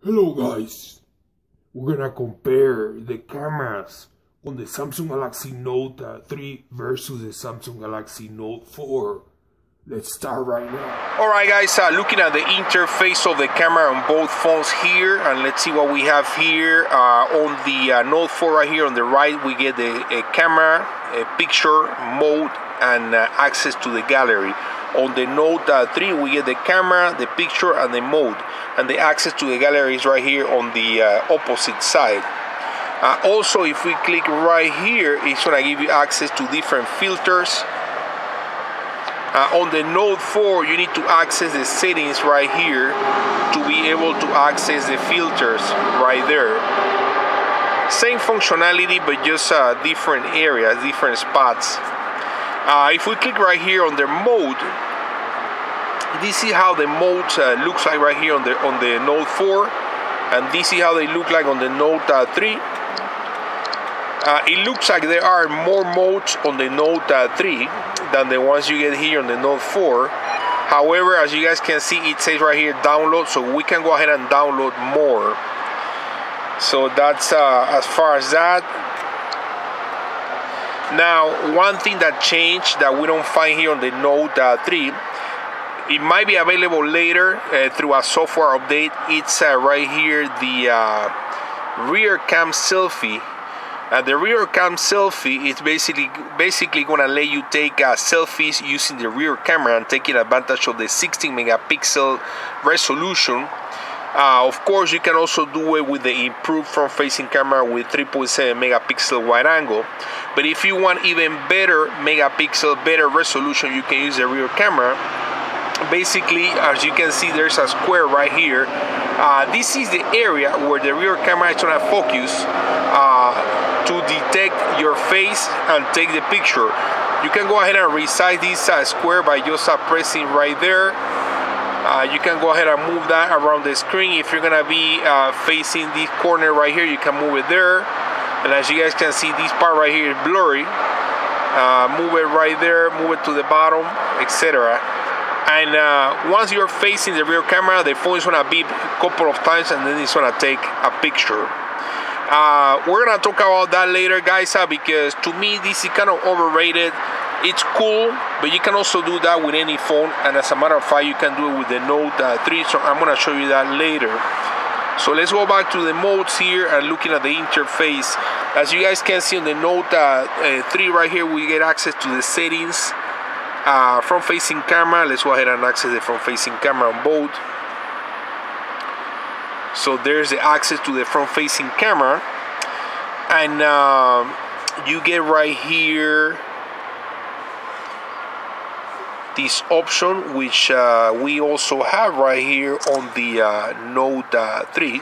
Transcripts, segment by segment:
Hello guys, we're gonna compare the cameras on the Samsung Galaxy Note 3 versus the Samsung Galaxy Note 4. Let's start right now. Alright guys, looking at the interface of the camera on both phones here, and let's see what we have here. On the Note 4 right here on the right, we get a camera, a picture, mode, and access to the gallery. On the Note 3, we get the camera, the picture, and the mode. And the access to the gallery is right here on the opposite side. Also, if we click right here, it's going to give you access to different filters. On the Note 4, you need to access the settings right here to be able to access the filters right there. Same functionality, but just different areas, different spots. If we click right here on the mode, this is how the mode looks like right here on the Note 4, and this is how they look like on the Note 3. It looks like there are more modes on the Note 3 than the ones you get here on the Note 4. However, as you guys can see, it says right here download, so we can go ahead and download more. So that's as far as that. Now, one thing that changed that we don't find here on the Note 3, it might be available later through a software update. It's right here, the rear cam selfie. The rear cam selfie is basically going to let you take selfies using the rear camera and taking advantage of the 16 megapixel resolution. Of course, you can also do it with the improved front-facing camera with 3.7 megapixel wide angle. But if you want even better megapixel, better resolution, you can use the rear camera. Basically, as you can see, there's a square right here. This is the area where the rear camera is going to focus to detect your face and take the picture. You can go ahead and resize this square by just pressing right there. You can go ahead and move that around the screen. If you're gonna be facing this corner right here, you can move it there. And as you guys can see, this part right here is blurry. Move it right there, move it to the bottom, etc. And once you're facing the rear camera, the phone is gonna beep a couple of times, and then it's gonna take a picture. We're gonna talk about that later, guys, because to me this is kind of overrated. It's cool, but you can also do that with any phone, and as a matter of fact, you can do it with the Note 3, so I'm gonna show you that later. So let's go back to the modes here and looking at the interface. As you guys can see on the Note 3 right here, we get access to the settings, front-facing camera. Let's go ahead and access the front-facing camera on both. So there's the access to the front-facing camera, and you get right here this option, which we also have right here on the Note 3.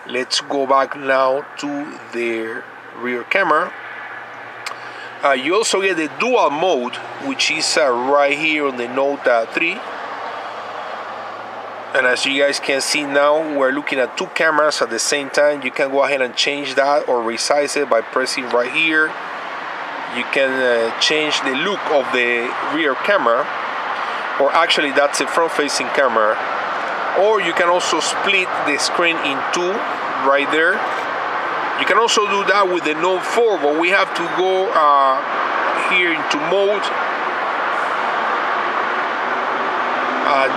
Let's go back now to the rear camera. You also get the dual mode, which is right here on the Note 3. And as you guys can see now, we're looking at two cameras at the same time. You can go ahead and change that or resize it by pressing right here. You can change the look of the rear camera, or actually that's a front-facing camera. Or you can also split the screen in two right there. You can also do that with the Note 4, but we have to go here into mode,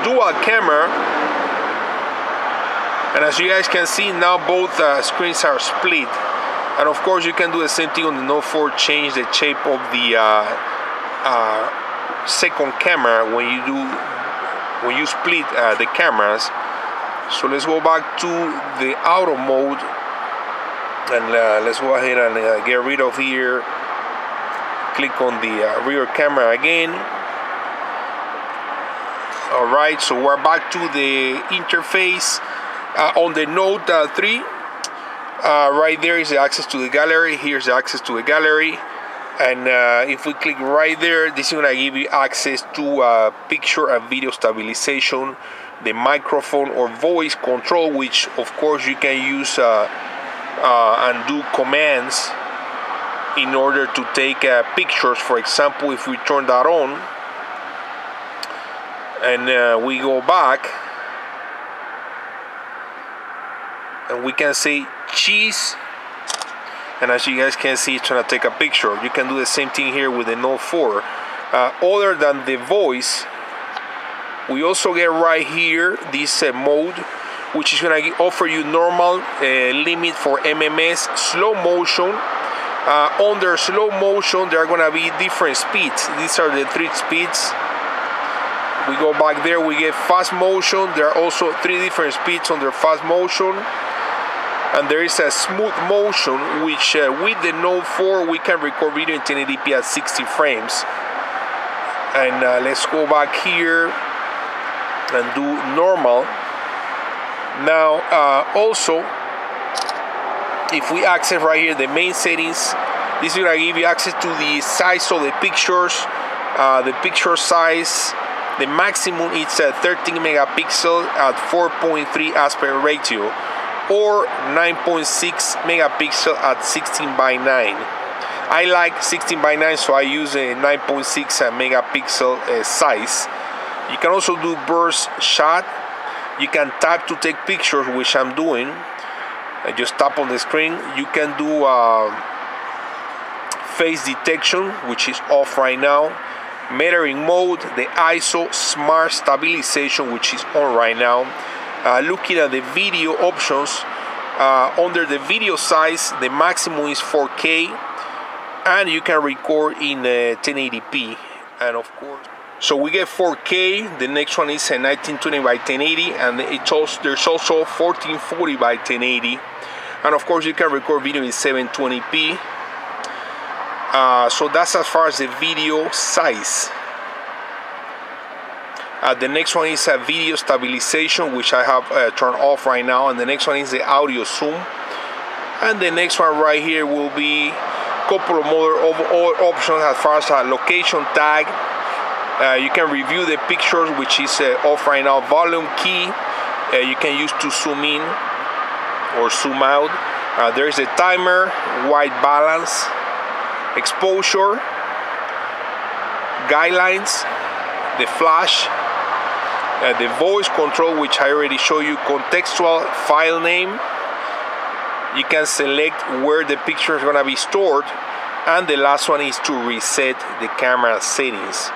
dual camera, and as you guys can see now, both screens are split. And of course, you can do the same thing on the Note 4, change the shape of the second camera when you split the cameras. So let's go back to the auto mode, and let's go ahead and get rid of here. Click on the rear camera again. Alright, so we're back to the interface. On the Note 3, right there is the access to the gallery. Here's the access to the gallery, and if we click right there, this is going to give you access to picture and video stabilization, the microphone or voice control, which of course you can use and do commands in order to take pictures. For example, if we turn that on and we go back, and we can say cheese, and as you guys can see, it's trying to take a picture. You can do the same thing here with the Note 4. Other than the voice, we also get right here this mode, which is going to offer you normal, limit for MMS, slow motion. Under slow motion, there are going to be different speeds. These are the 3 speeds. We go back there, we get fast motion. There are also 3 different speeds under fast motion. And there is a smooth motion, which with the Note 4, we can record video in 1080p at 60 frames. And let's go back here and do normal. Now, also, if we access right here the main settings, this is going to give you access to the size of the picture size. The maximum is 13 megapixel at 4.3 aspect ratio, or 9.6 megapixel at 16 by 9. I like 16 by 9, so I use a 9.6 megapixel size. You can also do burst shot. You can tap to take pictures, which I'm doing. I just tap on the screen. You can do face detection, which is off right now. Metering mode, the ISO smart stabilization, which is on right now. Looking at the video options, under the video size, the maximum is 4K, and you can record in 1080p. And of course, so we get 4K. The next one is 1920 by 1080, and there's also 1440 by 1080. And of course, you can record video in 720p. So that's as far as the video size. The next one is a video stabilization, which I have turned off right now, and the next one is the audio zoom. And the next one right here will be a couple of more options as far as a location tag. You can review the pictures, which is off right now. Volume key, you can use to zoom in or zoom out. There is a timer, white balance, exposure, guidelines, the flash, the voice control, which I already showed you, contextual file name. You can select where the picture is going to be stored, and the last one is to reset the camera settings.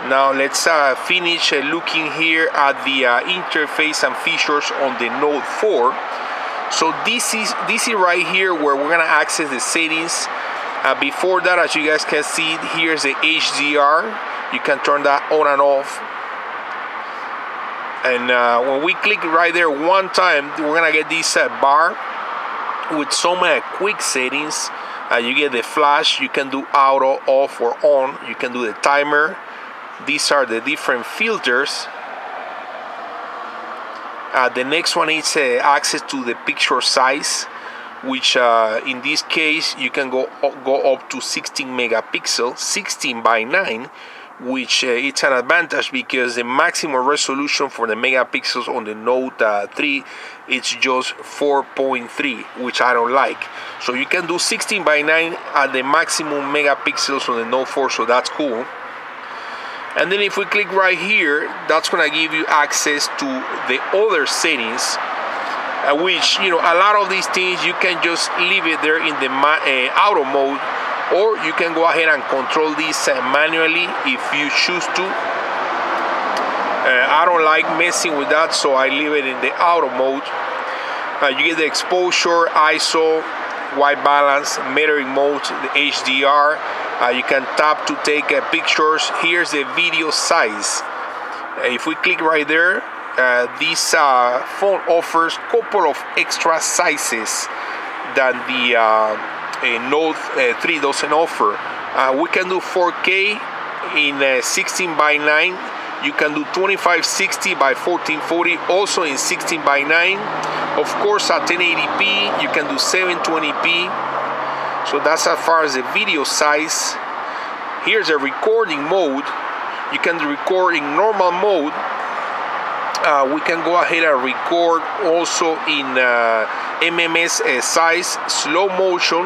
Now let's finish looking here at the interface and features on the Note 4. So this is right here where we're going to access the settings. Before that, as you guys can see, here's the HDR. You can turn that on and off. And when we click right there one time, we're gonna get this bar with so many quick settings. You get the flash. You can do auto, off, or on. You can do the timer. These are the different filters. The next one is access to the picture size, which in this case you can go up to 16 megapixels, 16 by 9, which it's an advantage because the maximum resolution for the megapixels on the Note 3 it's just 4.3, which I don't like. So you can do 16 by 9 at the maximum megapixels on the Note 4, so that's cool. And then if we click right here, that's gonna give you access to the other settings, which, you know, a lot of these things you can just leave it there in the auto mode, or you can go ahead and control this manually if you choose to. I don't like messing with that, so I leave it in the auto mode. You get the exposure, ISO, white balance, metering mode, the HDR. You can tap to take pictures. Here's the video size. If we click right there, this phone offers a couple of extra sizes than the Note 3 doesn't offer. We can do 4K in 16 by 9. You can do 2560 by 1440, also in 16 by 9. Of course, at 1080p, you can do 720p. So that's as far as the video size. Here's a recording mode. You can record in normal mode. We can go ahead and record also in MMS size, slow motion.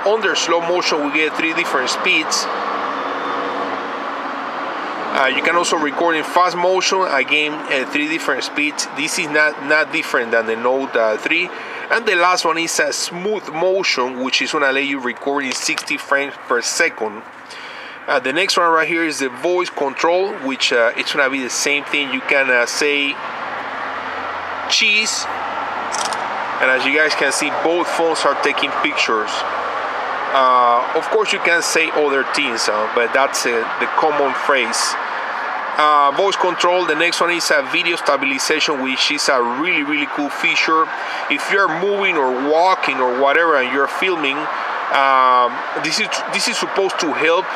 Under slow motion, we get 3 different speeds. You can also record in fast motion, again 3 different speeds. This is not different than the Note 3. And the last one is a smooth motion, which is gonna let you record in 60 frames per second. The next one right here is the voice control, which it's gonna be the same thing. You can say cheese, and as you guys can see, both phones are taking pictures. Of course, you can say other things, but that's the common phrase. Voice control. The next one is a video stabilization, which is a really cool feature. If you're moving or walking or whatever and you're filming, this is supposed to help,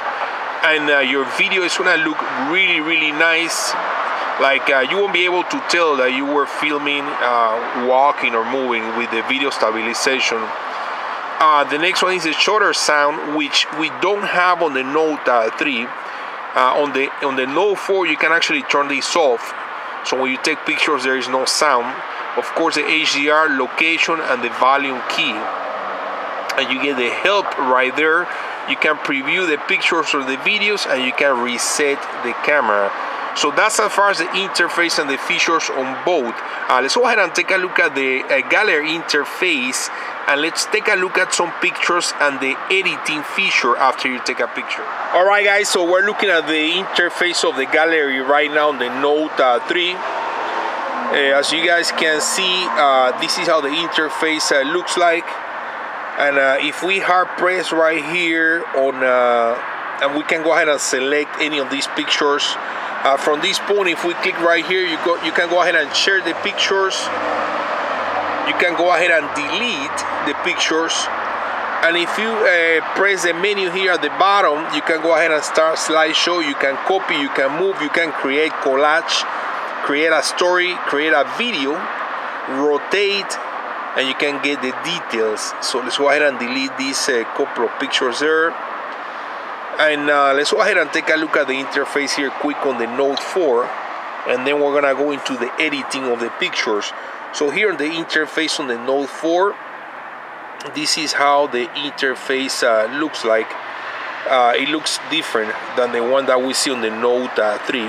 and your video is gonna look really nice. Like you won't be able to tell that you were filming walking or moving with the video stabilization. The next one is the shutter sound, which we don't have on the Note 3. On the Note 4, you can actually turn this off. So when you take pictures, there is no sound. Of course, the HDR, location, and the volume key. And you get the help right there. You can preview the pictures or the videos, and you can reset the camera. So that's as far as the interface and the features on both. Let's go ahead and take a look at the gallery interface, and let's take a look at some pictures and the editing feature after you take a picture. Alright guys, so we're looking at the interface of the gallery right now on the Note 3. As you guys can see, this is how the interface looks like. And if we hard press right here on, and we can go ahead and select any of these pictures. From this point, if we click right here, you can go ahead and share the pictures. You can go ahead and delete the pictures. And if you press the menu here at the bottom, you can go ahead and start slideshow. You can copy, you can move, you can create collage, create a story, create a video, rotate, and you can get the details. So let's go ahead and delete these couple of pictures there. And let's go ahead and take a look at the interface here quick on the Note 4, and then we're gonna go into the editing of the pictures. So here on the interface on the Note 4, this is how the interface looks like. It looks different than the one that we see on the Note 3.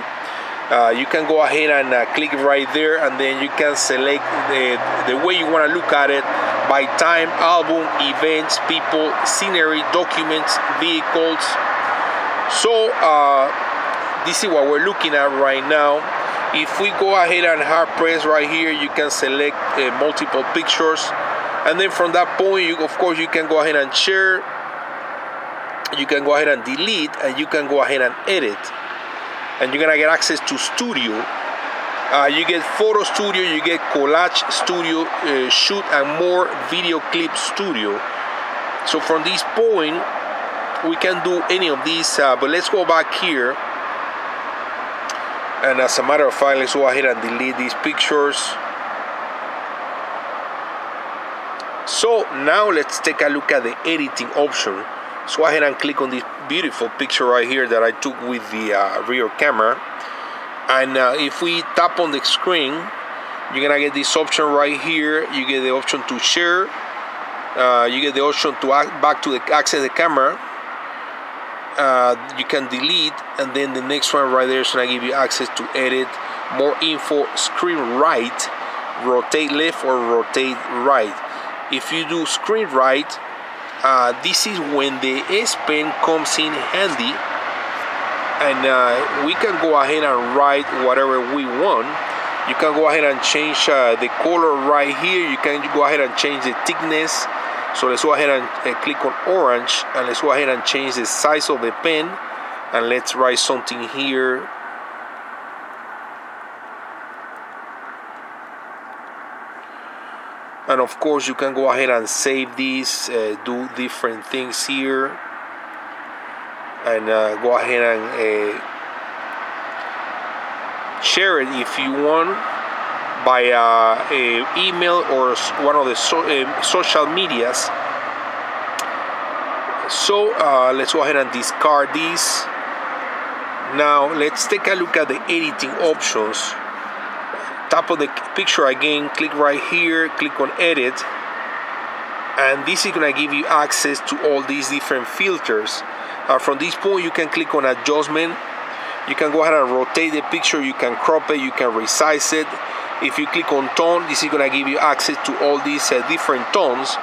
You can go ahead and click right there, and then you can select the way you want to look at it by time, album, events, people, scenery, documents, vehicles. So this is what we're looking at right now. If we go ahead and hard press right here, you can select multiple pictures, and then from that point, of course, you can go ahead and share, you can go ahead and delete, and you can go ahead and edit. And you're gonna get access to Studio. You get Photo Studio, you get Collage Studio, Shoot and More, Video Clip Studio. So from this point, we can do any of these, but let's go back here. And as a matter of fact, let's go ahead and delete these pictures. So now let's take a look at the editing option. So go ahead and click on this beautiful picture right here that I took with the rear camera. And if we tap on the screen, you're gonna get this option right here. You get the option to share. You get the option to back to access the camera. You can delete, and then the next one right there is gonna give you access to edit, more info, screen right, rotate left or rotate right. If you do screen right, this is when the S Pen comes in handy, and we can go ahead and write whatever we want. You can go ahead and change the color right here. You can go ahead and change the thickness. So let's go ahead and click on orange, and let's go ahead and change the size of the pen, and let's write something here. And of course, you can go ahead and save these, do different things here, and go ahead and share it if you want by email or one of the social medias. So let's go ahead and discard these. Now let's take a look at the editing options. Tap on the picture again, click right here, click on edit, and this is going to give you access to all these different filters. From this point, you can click on adjustment, You can go ahead and rotate the picture, you can crop it, you can resize it. If you click on tone, this is gonna give you access to all these different tones.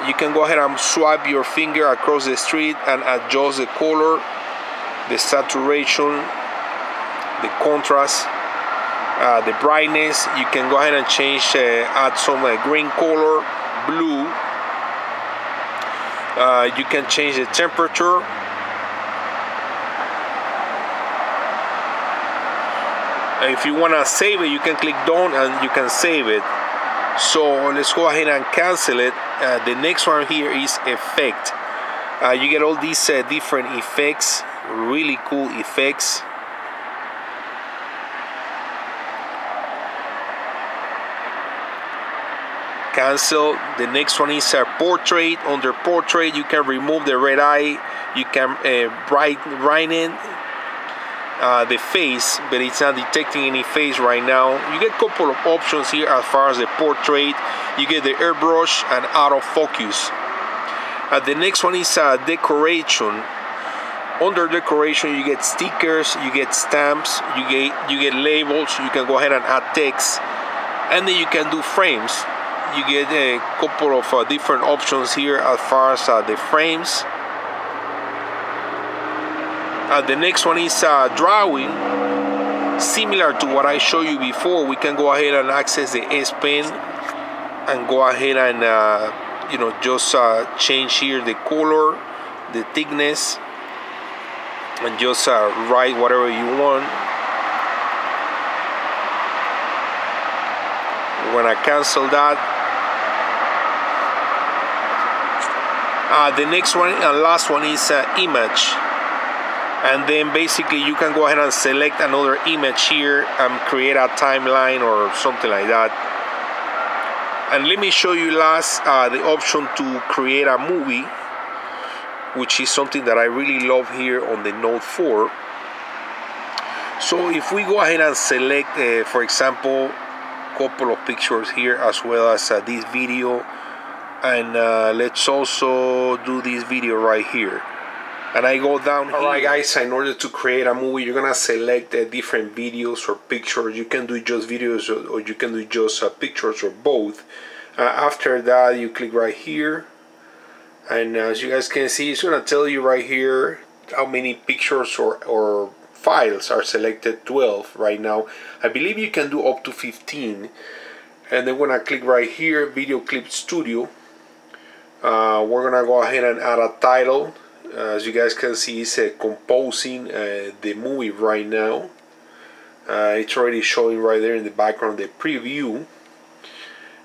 You can go ahead and swipe your finger across the street and adjust the color, the saturation, the contrast, the brightness. You can go ahead and change, add some green color, blue. You can change the temperature. If you want to save it, you can click done and you can save it. So let's go ahead and cancel it. The next one here is effect. You get all these different effects, really cool effects. Cancel. The next one is portrait. Under portrait, you can remove the red eye. You can brighten the face, but it's not detecting any face right now. You get a couple of options here as far as the portrait. You get the airbrush and autofocus. The next one is decoration. Under decoration, you get stickers, you get stamps, you get labels. You can go ahead and add text, and then you can do frames. You get a couple of different options here as far as the frames. The next one is drawing. Similar to what I showed you before, we can go ahead and access the S Pen and go ahead and just change here the color, the thickness, and just write whatever you want. When I cancel that, the next one and last one is image. And then basically you can go ahead and select another image here and create a timeline or something like that. And let me show you last the option to create a movie, which is something that I really love here on the Note 4. So if we go ahead and select, for example, a couple of pictures here as well as this video, and let's also do this video right here. And I go down here. Alright guys, in order to create a movie, you're gonna select different videos or pictures. You can do just videos or you can do just pictures or both. After that, you click right here, and as you guys can see, it's gonna tell you right here how many pictures or files are selected. 12 right now. I believe you can do up to 15. And then when I click right here, Video Clip Studio, we're gonna go ahead and add a title. As you guys can see, it's composing the movie right now. It's already showing right there in the background the preview.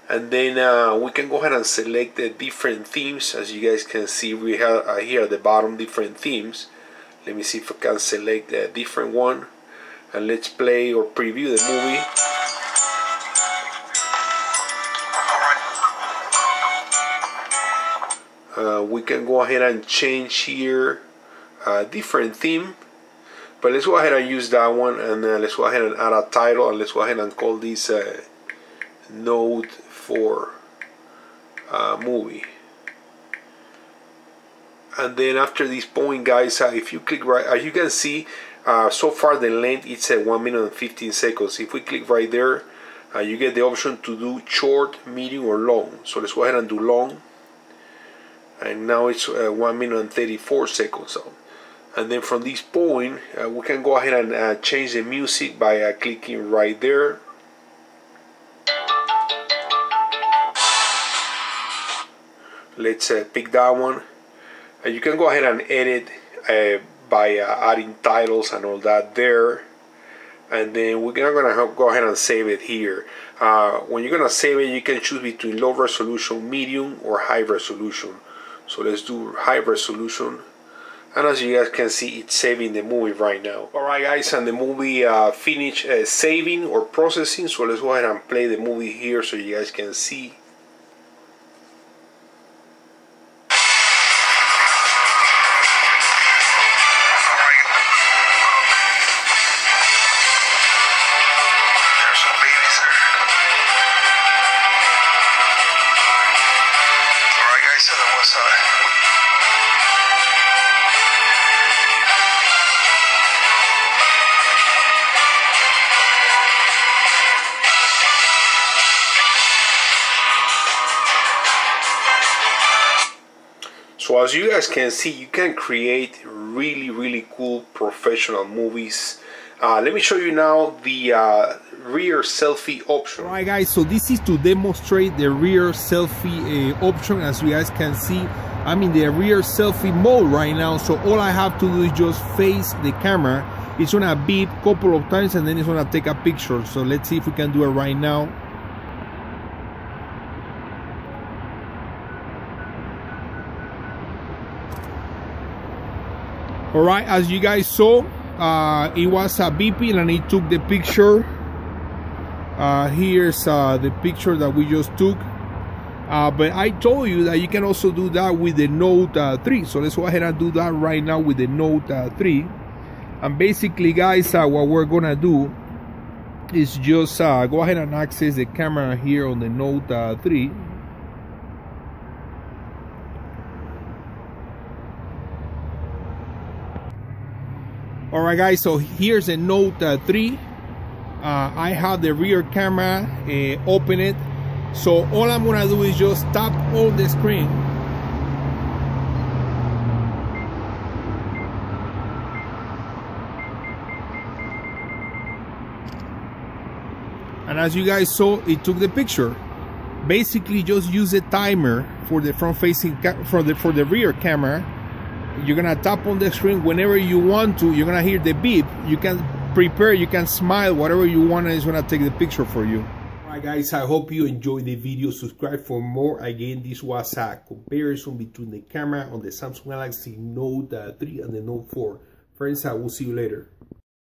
And then we can go ahead and select the different themes. As you guys can see, we have here at the bottom different themes. Let me see if I can select a different one, and let's play or preview the movie. We can go ahead and change here a different theme, but let's go ahead and use that one, and let's go ahead and add a title, and let's go ahead and call this Note 4 movie. And then after this point, guys, if you click right, as you can see, so far the length it's 1 minute and 15 seconds. If we click right there, you get the option to do short, medium, or long. So let's go ahead and do long. And now it's 1 minute and 34 seconds. And then from this point, we can go ahead and change the music by clicking right there. Let's pick that one. You can go ahead and edit by adding titles and all that there. And then we're gonna go ahead and save it here. When you're gonna save it, you can choose between low resolution, medium, or high resolution. So let's do high resolution, and as you guys can see, it's saving the movie right now. Alright guys, and the movie finished saving or processing, so let's go ahead and play the movie here so you guys can see. So as you guys can see, you can create really cool professional movies. Let me show you now the rear selfie option. Alright guys, so this is to demonstrate the rear selfie option. As you guys can see, I'm in the rear selfie mode right now, so all I have to do is just face the camera. It's gonna beep a couple of times and then it's gonna take a picture. So let's see if we can do it right now. Alright, as you guys saw, it was beeping and it took the picture. Here's the picture that we just took. But I told you that you can also do that with the Note 3. So let's go ahead and do that right now with the Note 3. And basically, guys, what we're gonna do is just go ahead and access the camera here on the Note 3. Alright guys, so here's the Note 3. I have the rear camera, open it. So all I'm gonna do is just tap on the screen. And as you guys saw, it took the picture. Basically, just use a timer for the front-facing for the rear camera. You're gonna tap on the screen whenever you want to. You're gonna hear the beep. You can prepare, you can smile, whatever you want, and it's gonna take the picture for you. Alright guys, I hope you enjoyed the video. Subscribe for more. Again, this was a comparison between the camera on the Samsung Galaxy Note 3 and the Note 4. Friends, I will see you later.